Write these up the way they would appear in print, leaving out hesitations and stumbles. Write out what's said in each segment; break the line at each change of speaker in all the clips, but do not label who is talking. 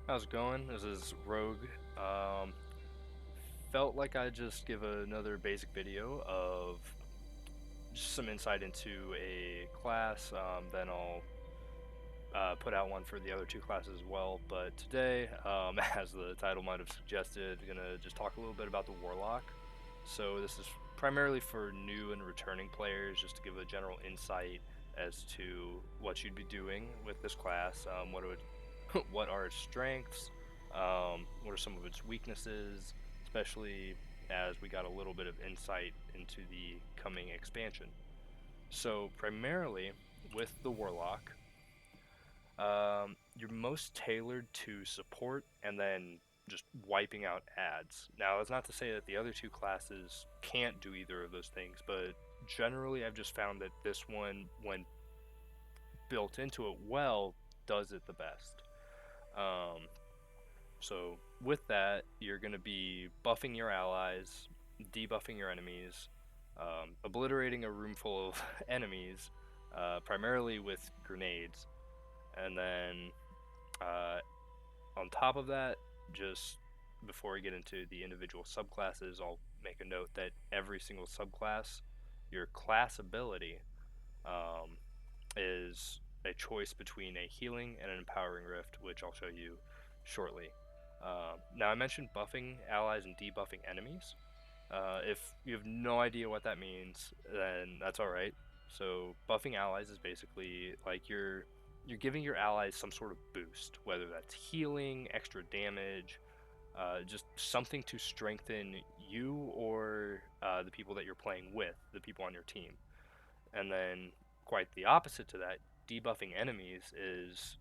How's it going? This is Rogue. Um, Felt like I'd just give another basic video of just some insight into a class. Then I'll put out one for the other two classes as well. But today, as the title might have suggested, gonna just talk a little bit about the Warlock. So this is primarily for new and returning players, just to give a general insight as to what you'd be doing with this class. What are its strengths? What are some of its weaknesses? Especially as we got a little bit of insight into the coming expansion. So primarily with the Warlock, you're most tailored to support and then just wiping out ads. Now, that's not to say that the other two classes can't do either of those things, but generally I've just found that this one, when built into it well, does it the best. Um, so with that, you're going to be buffing your allies, debuffing your enemies, obliterating a room full of enemies, primarily with grenades, and then uh, on top of that, just before we get into the individual subclasses, I'll make a note that every single subclass, your class ability, um, is a choice between a healing and an empowering rift, which I'll show you shortly. Now, I mentioned buffing allies and debuffing enemies. If you have no idea what that means, then that's all right. So buffing allies is basically like you're giving your allies some sort of boost, whether that's healing, extra damage, just something to strengthen you or the people that you're playing with, the people on your team. And then quite the opposite to that, debuffing enemies is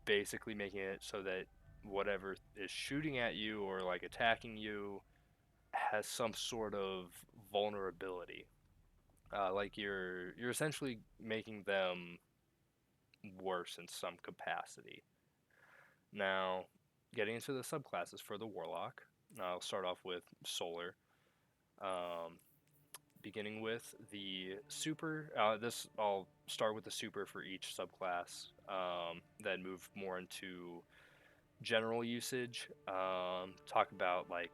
basically making it so that whatever is shooting at you or like attacking you has some sort of vulnerability. Like you're essentially making them worse in some capacity. Now, getting into the subclasses for the Warlock, I'll start off with Solar. Um, Beginning with the super. This I'll start with the super for each subclass. Then move more into general usage. Talk about like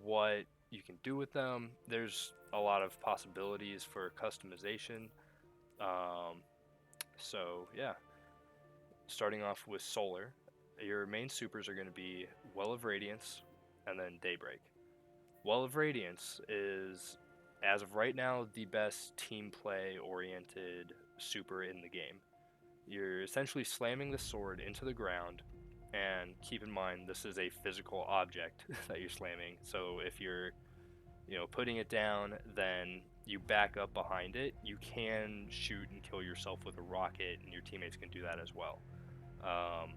what you can do with them. There's a lot of possibilities for customization. Um, so yeah, starting off with Solar, your main supers are going to be Well of Radiance and then Daybreak. Well of Radiance is, as of right now, the best team play oriented super in the game. You're essentially slamming the sword into the ground, and keep in mind this is a physical object that you're slamming. So if you're, putting it down, then you back up behind it. You can shoot and kill yourself with a rocket, and your teammates can do that as well. Um,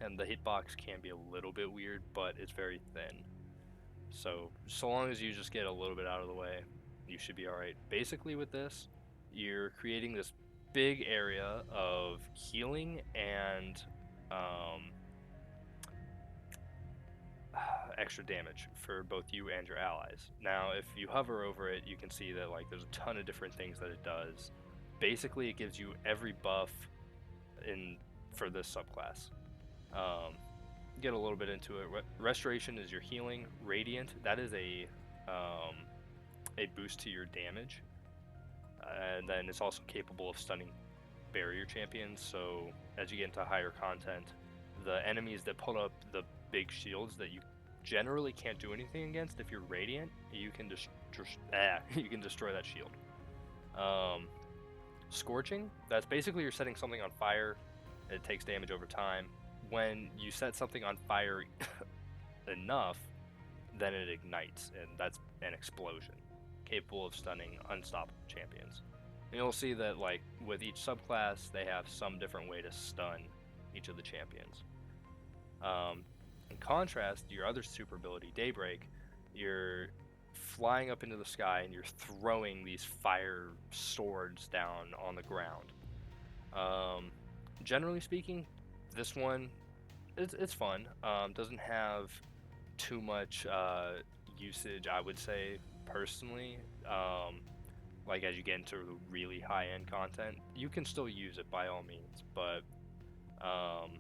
and the hitbox can be a little bit weird, but it's very thin. So long as you just get a little bit out of the way, you should be all right. Basically, with this, you're creating this big area of healing and um, extra damage for both you and your allies. Now, if you hover over it, you can see that like there's a ton of different things that it does. Basically, it gives you every buff in for this subclass. Um, get a little bit into it. Restoration is your healing. Radiant, that is a boost to your damage, and then it's also capable of stunning barrier champions. So as you get into higher content, the enemies that put up the big shields that you generally can't do anything against, if you're radiant, you can you can destroy that shield. Um, Scorching, that's basically you're setting something on fire. It takes damage over time. When you set something on fire enough, then it ignites, and that's an explosion, capable of stunning unstoppable champions. And you'll see that, like, with each subclass, they have some different way to stun each of the champions. In contrast, your other super ability, Daybreak, you're flying up into the sky and you're throwing these fire swords down on the ground. Um, Generally speaking, this one it's fun. Doesn't have too much usage, I would say personally. Like as you get into really high end content, you can still use it by all means, but um,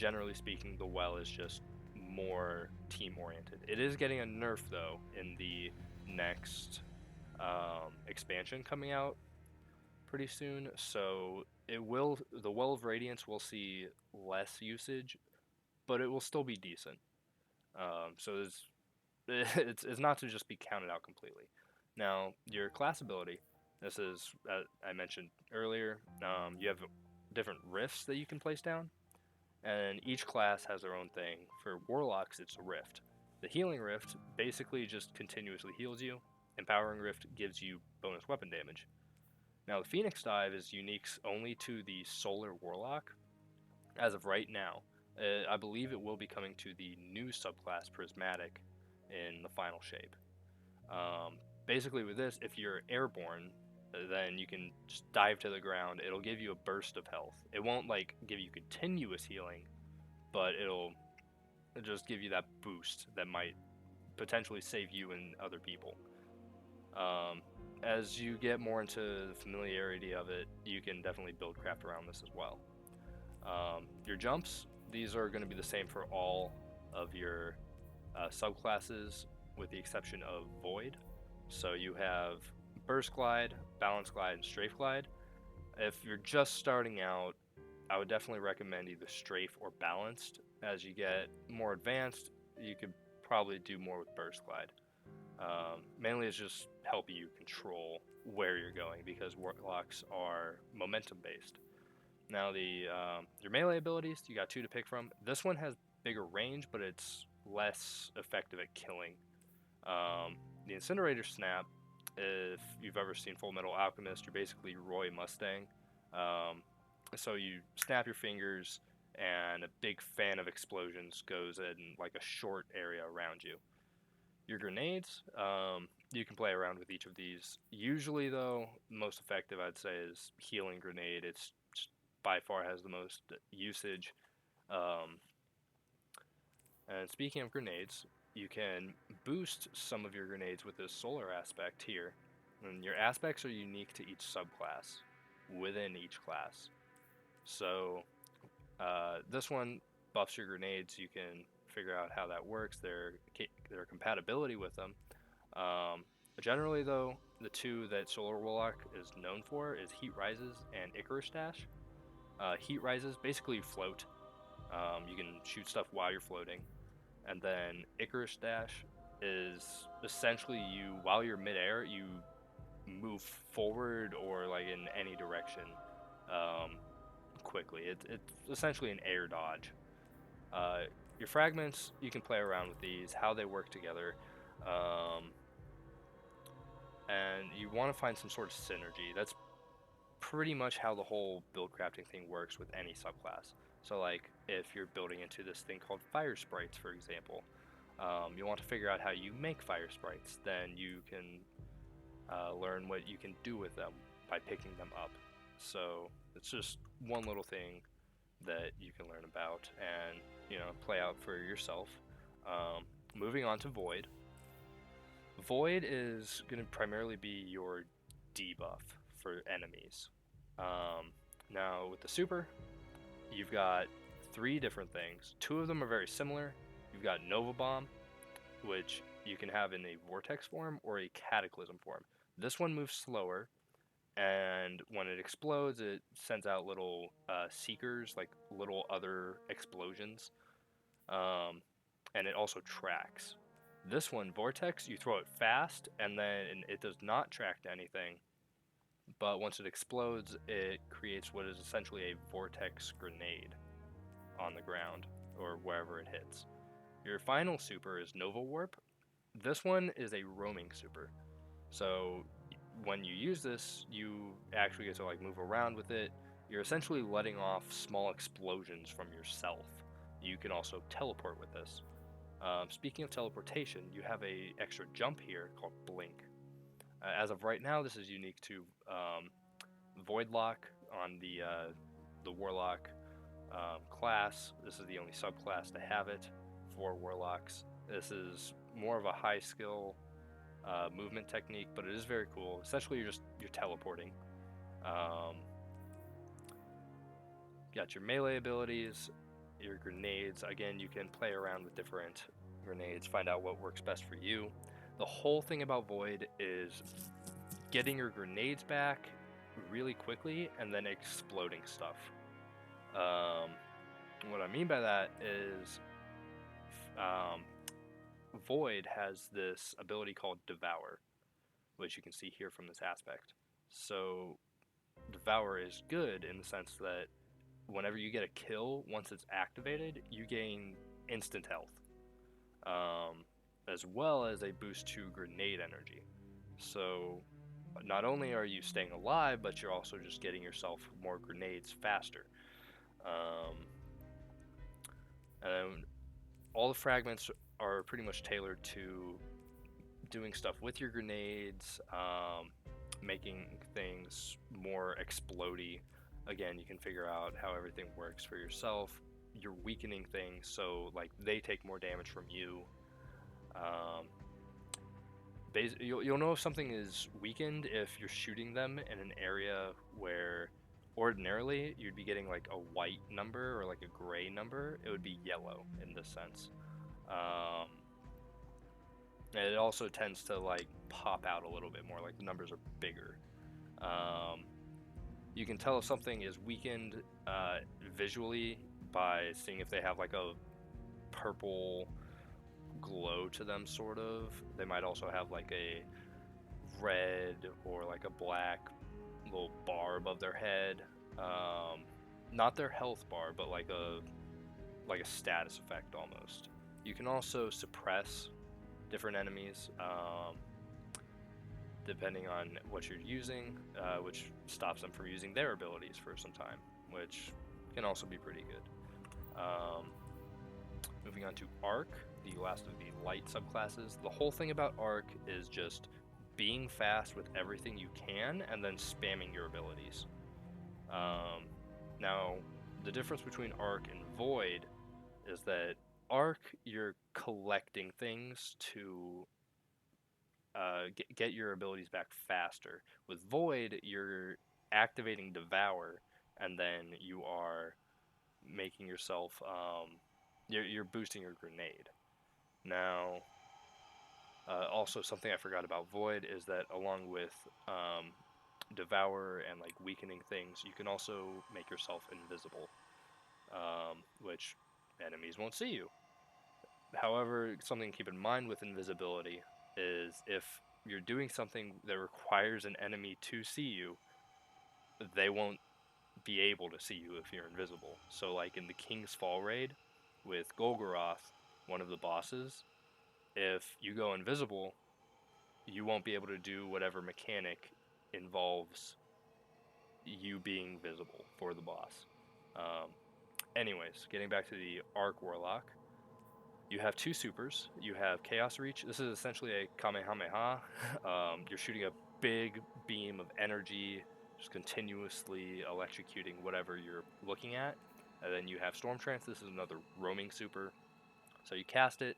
generally speaking, the well is just more team oriented. It is getting a nerf though in the next expansion coming out pretty soon, so the Well of Radiance will see less usage, but it will still be decent. So it's not to just be counted out completely. Now, your class ability, this is, I mentioned earlier, you have different rifts that you can place down, and each class has their own thing. For Warlocks, it's a rift. The Healing Rift basically just continuously heals you. Empowering Rift gives you bonus weapon damage. Now, the Phoenix Dive is unique only to the Solar Warlock as of right now. I believe it will be coming to the new subclass Prismatic in the final shape. Basically, with this, if you're airborne, then you can just dive to the ground. It'll give you a burst of health. It won't like give you continuous healing, but it'll just give you that boost that might potentially save you and other people. As you get more into the familiarity of it, you can definitely build craft around this as well. Your jumps, these are going to be the same for all of your subclasses with the exception of Void. So you have Burst Glide, Balance Glide, and Strafe Glide. If you're just starting out, I would definitely recommend either Strafe or Balanced. As you get more advanced, you could probably do more with Burst Glide. Mainly it's just helping you control where you're going because Warlocks are momentum based. Now your melee abilities, you got two to pick from. This one has bigger range, but it's less effective at killing. The Incinerator Snap, if you've ever seen Full Metal Alchemist, you're basically Roy Mustang. So you snap your fingers, and a big fan of explosions goes in like a short area around you. Your grenades, you can play around with each of these. Usually, though, most effective I'd say is Healing Grenade. It's by far has the most usage. And speaking of grenades, you can boost some of your grenades with this solar aspect here. And your aspects are unique to each subclass within each class. So this one buffs your grenades. You can figure out how that works, their compatibility with them. Generally, though, the two that Solar Warlock is known for is Heat Rises and Icarus Dash. Heat Rises, basically you float. You can shoot stuff while you're floating. And then Icarus Dash is essentially you, while you're midair, you move forward or like in any direction quickly. It's essentially an air dodge. Your fragments, you can play around with these, how they work together. And you want to find some sort of synergy. That's pretty much how the whole build crafting thing works with any subclass. So like if you're building into this thing called fire sprites, for example, you want to figure out how you make fire sprites. Then you can learn what you can do with them by picking them up. So it's just one little thing that you can learn about and play out for yourself. Moving on to Void. Void is going to primarily be your debuff for enemies. Now with the super, you've got three different things. Two of them are very similar. You've got Nova Bomb, which you can have in a vortex form or a cataclysm form. This one moves slower, and when it explodes, it sends out little seekers, like little other explosions, and it also tracks. This one, Vortex, you throw it fast, and then it does not track to anything. But once it explodes, it creates what is essentially a vortex grenade on the ground or wherever it hits. Your final super is Nova Warp. This one is a roaming super. So when you use this, you actually get to like move around with it. You're essentially letting off small explosions from yourself. You can also teleport with this. Speaking of teleportation, you have a extra jump here called Blink. As of right now, this is unique to Voidlock on the Warlock class. This is the only subclass to have it for Warlocks. This is more of a high skill movement technique, but it is very cool. Essentially, you're teleporting. Got your melee abilities. your grenades. Again, you can play around with different grenades, find out what works best for you. The whole thing about Void is getting your grenades back really quickly and then exploding stuff. What I mean by that is um, Void has this ability called Devour, which you can see here from this aspect. So Devour is good in the sense that whenever you get a kill, once it's activated, you gain instant health, as well as a boost to grenade energy. So not only are you staying alive, but you're also just getting yourself more grenades faster. Um, and all the fragments are pretty much tailored to doing stuff with your grenades, making things more explodey. Again, you can figure out how everything works for yourself. You're weakening things, so like they take more damage from you. Um, you'll know if something is weakened if you're shooting them in an area where ordinarily you'd be getting like a white number or like a gray number. It would be yellow in this sense. Um, and it also tends to like pop out a little bit more, like the numbers are bigger. Um, you can tell if something is weakened visually by seeing if they have like a purple glow to them, sort of. They might also have like a red or like a black little bar above their head. Not their health bar, but like a status effect almost. You can also suppress different enemies, depending on what you're using, which stops them from using their abilities for some time, which can also be pretty good. Moving on to Arc, the last of the light subclasses. The whole thing about Arc is just being fast with everything you can and then spamming your abilities. Now, the difference between Arc and Void is that Arc, you're collecting things to get your abilities back faster. With Void, you're activating Devour, and then you are making yourself, you're boosting your grenade. Now, also something I forgot about Void is that along with Devour and like weakening things, you can also make yourself invisible, which enemies won't see you. However, something to keep in mind with invisibility is if you're doing something that requires an enemy to see you, they won't be able to see you if you're invisible. So, like in the King's Fall raid with Golgoroth, one of the bosses, if you go invisible, you won't be able to do whatever mechanic involves you being visible for the boss. Um, Anyways, getting back to the Arc Warlock, you have two supers. You have Chaos Reach. This is essentially a Kamehameha. You're shooting a big beam of energy, just continuously electrocuting whatever you're looking at. And then you have Storm Trance. This is another roaming super. So you cast it.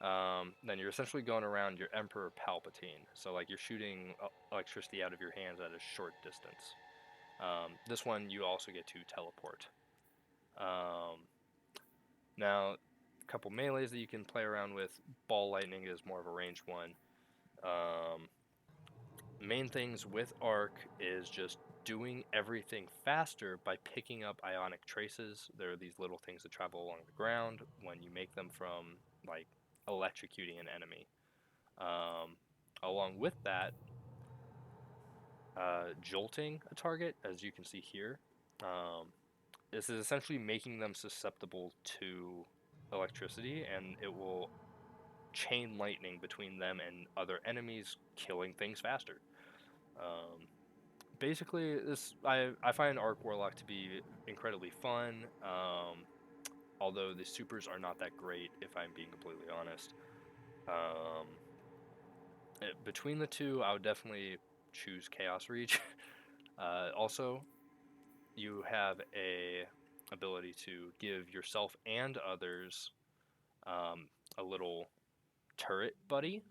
Then you're essentially going around your Emperor Palpatine. So like you're shooting electricity out of your hands at a short distance. This one you also get to teleport. Um, Now, a couple melees that you can play around with. Ball Lightning is more of a ranged one. Um, Main things with Arc is just doing everything faster by picking up ionic traces. There are these little things that travel along the ground when you make them from like electrocuting an enemy. Along with that, jolting a target, as you can see here. Um, this is essentially making them susceptible to electricity, and it will chain lightning between them and other enemies, killing things faster. Um, Basically, I find Arc Warlock to be incredibly fun. Although the supers are not that great, if I'm being completely honest. Um, Between the two, I would definitely choose Chaos Reach. Also, you have a ability to give yourself and others a little turret buddy,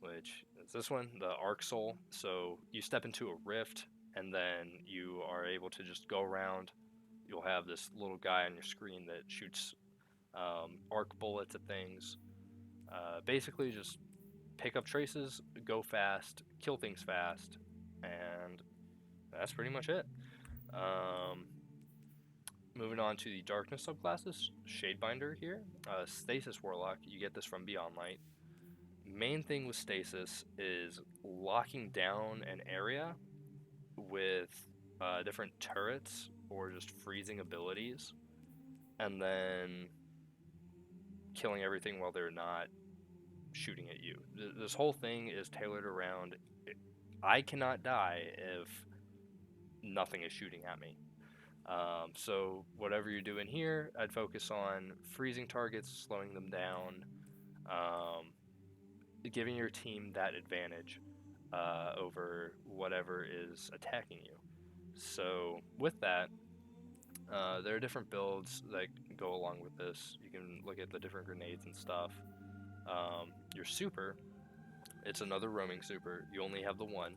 which is this one, the Arc Soul. So you step into a rift, and then you are able to just go around you'll have this little guy on your screen that shoots arc bullets at things. Basically, just pick up traces, go fast, kill things fast, and that's pretty much it. Um, Moving on to the darkness subclasses, Shadebinder here, Stasis Warlock. You get this from Beyond Light. Main thing with Stasis is locking down an area with different turrets or just freezing abilities, and then killing everything while they're not shooting at you. This whole thing is tailored around I cannot die if nothing is shooting at me. So whatever you're doing here, I'd focus on freezing targets, slowing them down, um, giving your team that advantage over whatever is attacking you. So with that, there are different builds that go along with this. You can look at the different grenades and stuff. Your super, it's another roaming super. You only have the one.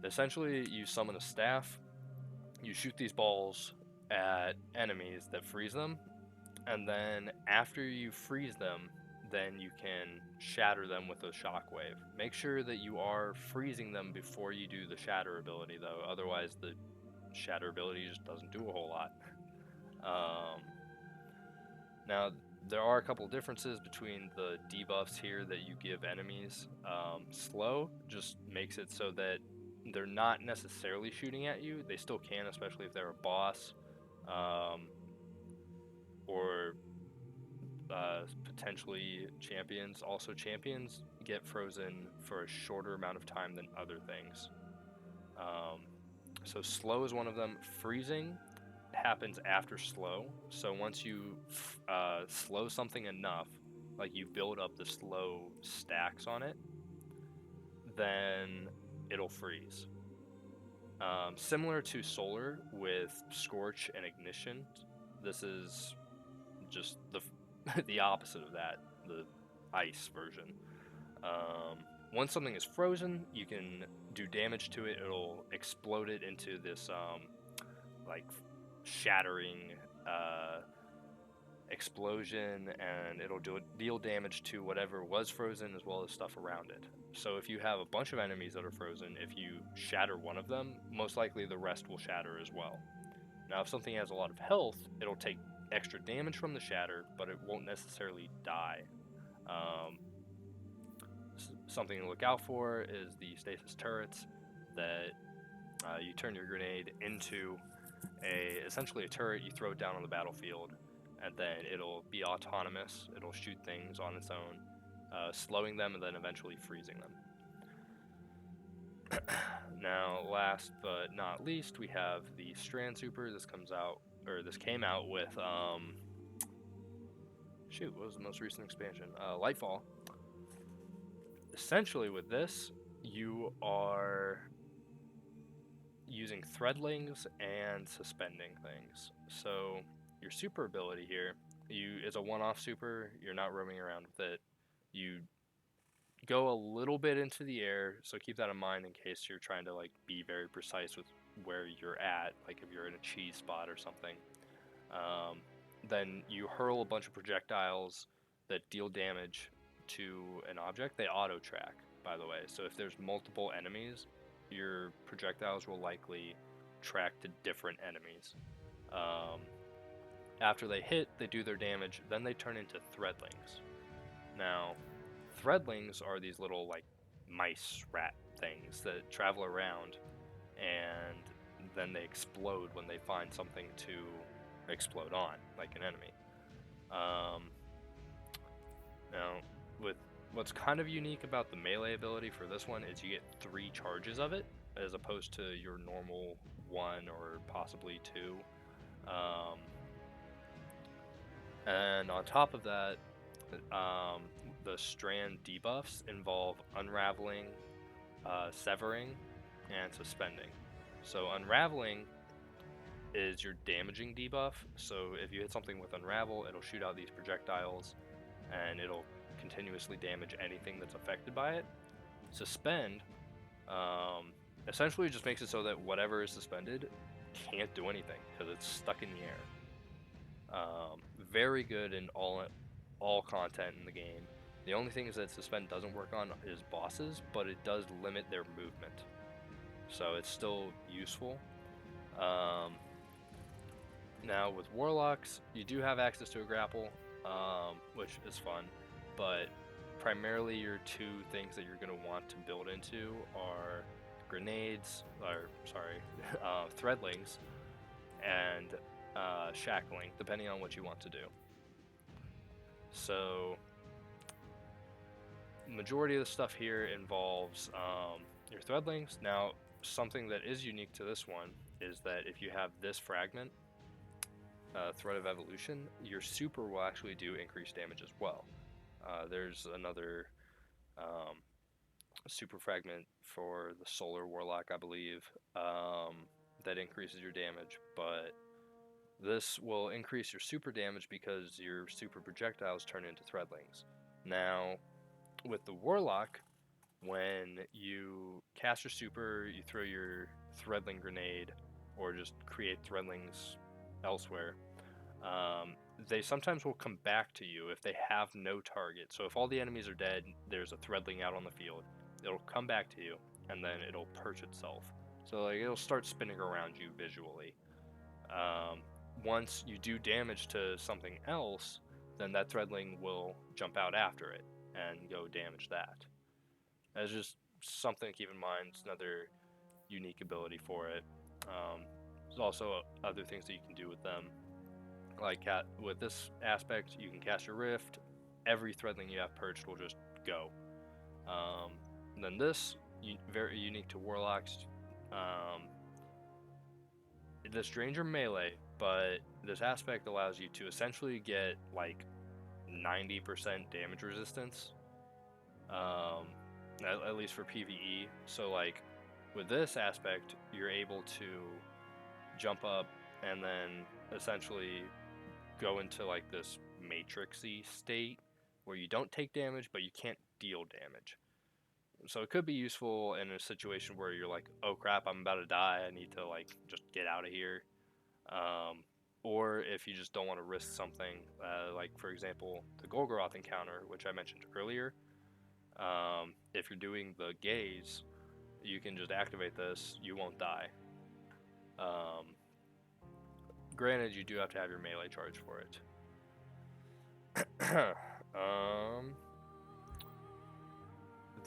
Essentially, you summon a staff, you shoot these balls at enemies that freeze them, and then after you freeze them, then you can shatter them with a shockwave. Make sure that you are freezing them before you do the shatter ability, though, otherwise the shatter ability just doesn't do a whole lot. Now, there are a couple differences between the debuffs here that you give enemies. Slow just makes it so that they're not necessarily shooting at you. They still can, especially if they're a boss, or potentially champions. Also, champions get frozen for a shorter amount of time than other things. So slow is one of them. Freezing happens after slow. So once you slow something enough, like you build up the slow stacks on it, then it'll freeze. Similar to solar with scorch and ignition, this is just the opposite of that, the ice version. Once something is frozen, you can do damage to it. It'll explode it into this like shattering explosion, and it'll deal damage to whatever was frozen as well as stuff around it. So if you have a bunch of enemies that are frozen, if you shatter one of them, most likely the rest will shatter as well. Now, if something has a lot of health, it'll take extra damage from the shatter, but it won't necessarily die. Something to look out for is the stasis turrets that you turn your grenade into essentially a turret. You throw it down on the battlefield, and then it'll be autonomous. It'll shoot things on its own, slowing them and then eventually freezing them. Now, last but not least, we have the Strand Super. This came out with what was the most recent expansion? Lightfall. Essentially, with this, you are using threadlings and suspending things. So your super ability here, is a one-off super. You're not roaming around with it. You go a little bit into the air, so keep that in mind in case you're trying to like be very precise with where you're at, like if you're in a cheese spot or something. Then you hurl a bunch of projectiles that deal damage to an object. They auto track, by the way, so if there's multiple enemies, your projectiles will likely track to different enemies. After they hit, they do their damage, then they turn into threadlings. Now, threadlings are these little like mice rat things that travel around, and then they explode when they find something to explode on, like an enemy. Now, with what's kind of unique about the melee ability for this one is you get 3 charges of it, as opposed to your normal 1 or possibly 2. And on top of that, the strand debuffs involve unraveling, severing, and suspending. So unraveling is your damaging debuff. So if you hit something with unravel, it'll shoot out these projectiles, and it'll continuously damage anything that's affected by it. Suspend essentially just makes it so that whatever is suspended can't do anything because it's stuck in the air. Very good in all content in the game. The only thing is that suspend doesn't work on is bosses, but it does limit their movement, so it's still useful. Now with warlocks, you do have access to a grapple, which is fun, but primarily your two things that you're going to want to build into are grenades, or sorry, threadlings, and shackling, depending on what you want to do. So majority of the stuff here involves your threadlings. Now, something that is unique to this one is that if you have this fragment, Thread of Evolution, your super will actually do increased damage as well. There's another super fragment for the Solar Warlock, I believe, that increases your damage, but this will increase your super damage because your super projectiles turn into threadlings. Now, with the Warlock, when you cast your super, you throw your threadling grenade, or just create threadlings elsewhere, they sometimes will come back to you if they have no target. So if all the enemies are dead, there's a threadling out on the field, it'll come back to you, and then it'll perch itself. So like it'll start spinning around you visually. Once you do damage to something else, then that threadling will jump out after it and go damage that. That's just something to keep in mind. It's another unique ability for it. There's also other things that you can do with them. Like with this aspect, you can cast your Rift. Every threadling you have perched will just go. Then this, very unique to Warlocks. This drains your melee, but this aspect allows you to essentially get like 90% damage resistance. At least for PvE. So like with this aspect, you're able to jump up and then essentially go into like this matrixy state where you don't take damage, but you can't deal damage. So it could be useful in a situation where you're like, oh crap, I'm about to die, I need to like just get out of here. Or if you just don't want to risk something, like for example, the Golgoroth encounter, which I mentioned earlier. If you're doing the gaze, you can just activate this, you won't die. Granted, you do have to have your melee charge for it.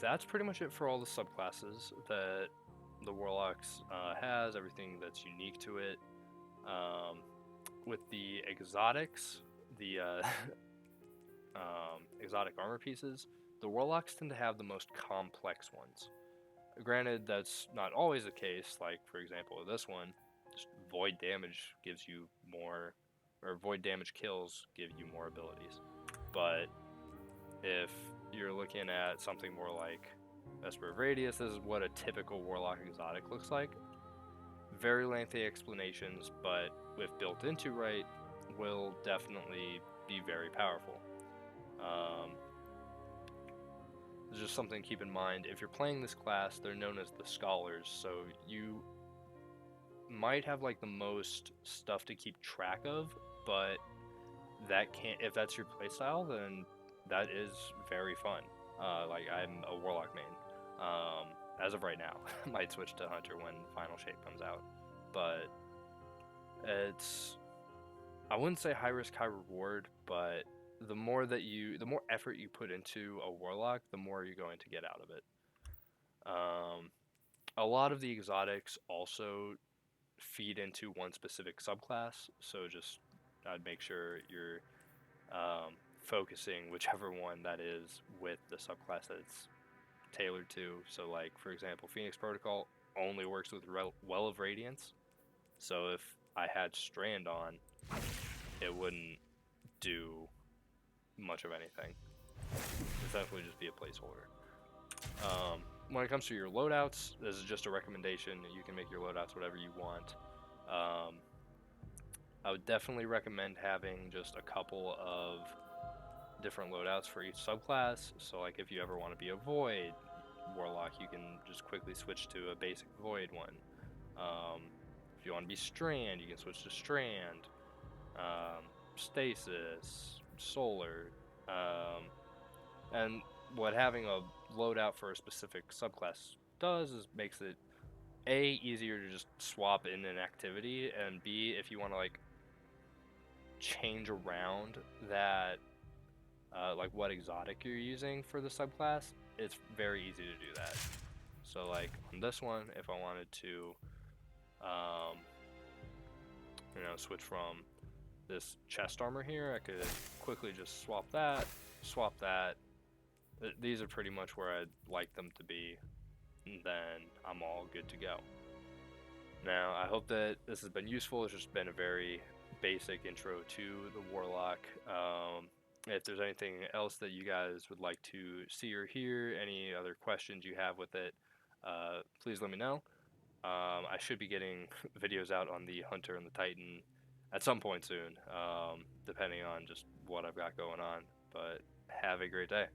That's pretty much it for all the subclasses that the Warlocks has, everything that's unique to it. With the exotics, the exotic armor pieces, the Warlocks tend to have the most complex ones. Granted, that's not always the case. Like, for example, with this one, just void damage gives you more, or void damage kills give you more abilities. But if you're looking at something more like Vesper of Radius, this is what a typical Warlock exotic looks like. Very lengthy explanations, but if built into right, will definitely be very powerful. It's just something to keep in mind. If you're playing this class, they're known as the Scholars, so you might have like the most stuff to keep track of, but that can't, if that's your playstyle, then that is very fun. Like I'm a Warlock main. As of right now, I might switch to Hunter when Final Shape comes out, but it's, I wouldn't say high risk, high reward, but the more effort you put into a Warlock, the more you're going to get out of it. A lot of the exotics also feed into one specific subclass, so just I'd make sure you're focusing whichever one that is with the subclass that it's tailored to. So like, for example, Phoenix Protocol only works with Well of Radiance, so if I had Strand on, it wouldn't do much of anything. It's definitely just be a placeholder. When it comes to your loadouts, this is just a recommendation. You can make your loadouts whatever you want. I would definitely recommend having just a couple of different loadouts for each subclass. So like if you ever want to be a Void Warlock, you can just quickly switch to a basic Void one. If you want to be strand, you can switch to strand, stasis, solar, and what having a loadout for a specific subclass does is makes it A, easier to just swap in an activity, and B, if you want to like change around that like what exotic you're using for the subclass, it's very easy to do that. So like on this one, if I wanted to um, switch from this chest armor here, I could quickly just swap that, swap that. These are pretty much where I'd like them to be, and then I'm all good to go. Now, I hope that this has been useful. It's just been a very basic intro to the Warlock. If there's anything else that you guys would like to see or hear, any other questions you have with it, please let me know. I should be getting videos out on the Hunter and the Titan at some point soon, depending on just what I've got going on. But have a great day.